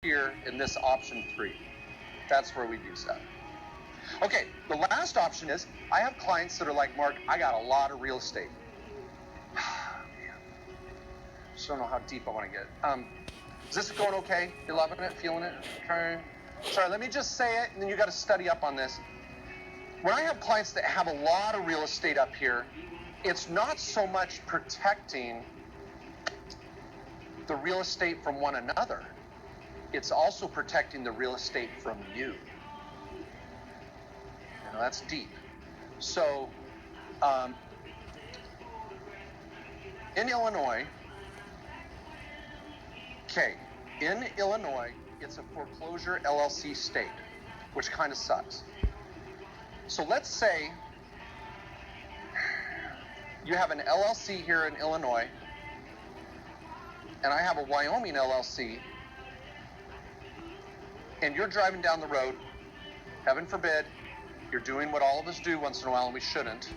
here in this option 3. That's where we do stuff. Okay, the last option is, I have clients that are like, Mark, I got a lot of real estate. Man, just don't know how deep I want to get. Is this going okay? You loving it? Feeling it? Okay. Sorry, let me just say it, and then you got to study up on this. When I have clients that have a lot of real estate up here, it's not so much protecting the real estate from one another. It's also protecting the real estate from you. You know, that's deep. So, in Illinois, it's a foreclosure LLC state, which kind of sucks. So let's say you have an LLC here in Illinois, and I have a Wyoming LLC, and you're driving down the road, heaven forbid, you're doing what all of us do once in a while and we shouldn't.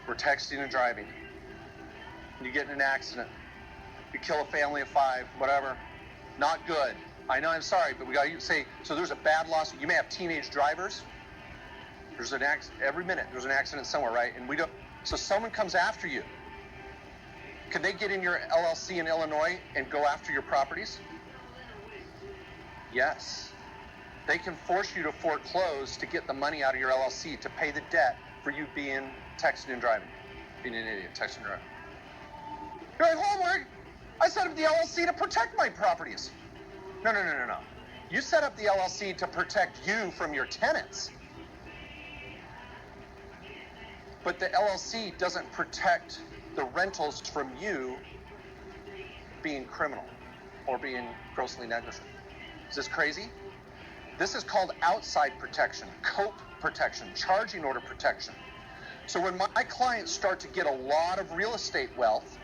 We're texting and driving. And you get in an accident. You kill a family of 5, whatever. Not good. I know, I'm sorry, but we got to say, so there's a bad loss. You may have teenage drivers. There's an accident every minute. There's an accident somewhere, right? And we don't. So someone comes after you. Can they get in your LLC in Illinois and go after your properties? Yes. They can force you to foreclose to get the money out of your LLC to pay the debt for you being texting and driving. Being an idiot, texting and driving. You're like, hold on, I set up the LLC to protect my properties. No. You set up the LLC to protect you from your tenants. But the LLC doesn't protect the rentals from you being criminal or being grossly negligent. Is this crazy? This is called outside protection, COPE protection, charging order protection. So when my clients start to get a lot of real estate wealth,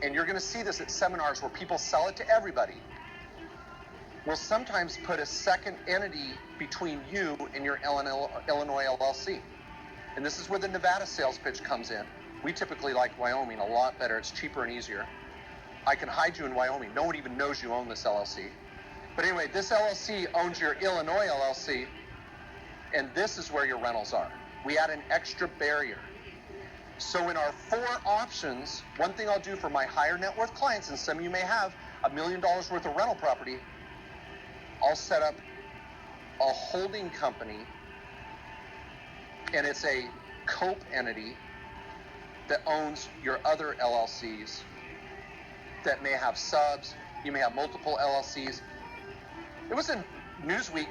and you're going to see this at seminars where people sell it to everybody, we'll sometimes put a second entity between you and your Illinois LLC. And this is where the Nevada sales pitch comes in. We typically like Wyoming a lot better. It's cheaper and easier. I can hide you in Wyoming. No one even knows you own this LLC. But anyway, this LLC owns your Illinois LLC, and this is where your rentals are. We add an extra barrier. So in our 4 options, one thing I'll do for my higher net worth clients, and some of you may have $1 million worth of rental property, I'll set up a holding company, and it's a COPE entity that owns your other LLCs that may have subs. You may have multiple LLCs. It was in Newsweek,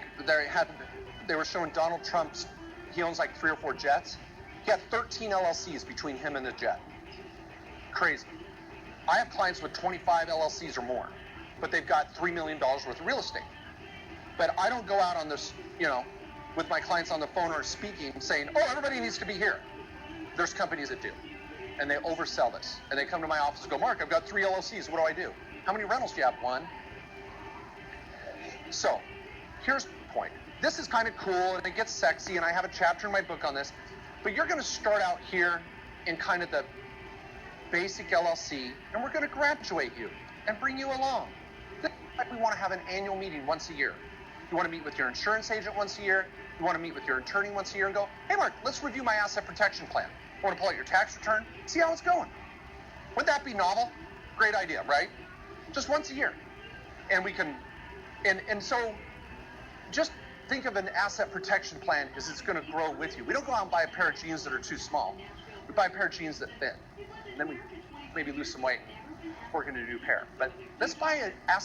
they were showing Donald Trump's, he owns like 3 or 4 jets. He had 13 LLCs between him and the jet. Crazy. I have clients with 25 LLCs or more, but they've got $3 million worth of real estate. But I don't go out on this, with my clients on the phone or speaking saying, oh, everybody needs to be here. There's companies that do. And they oversell this. And they come to my office and go, Mark, I've got 3 LLCs. What do I do? How many rentals do you have? 1. So, here's the point. This is kind of cool, and it gets sexy, and I have a chapter in my book on this. But you're going to start out here in kind of the basic LLC, and we're going to graduate you and bring you along. We want to have an annual meeting once a year. You want to meet with your insurance agent once a year. You want to meet with your attorney once a year and go, hey, Mark, let's review my asset protection plan. I want to pull out your tax return, see how it's going. Wouldn't that be novel? Great idea, right? Just once a year. And we can, and so just think of an asset protection plan as it's going to grow with you. We don't go out and buy a pair of jeans that are too small. We buy a pair of jeans that fit. And then we maybe lose some weight, work into a new pair. But let's buy an asset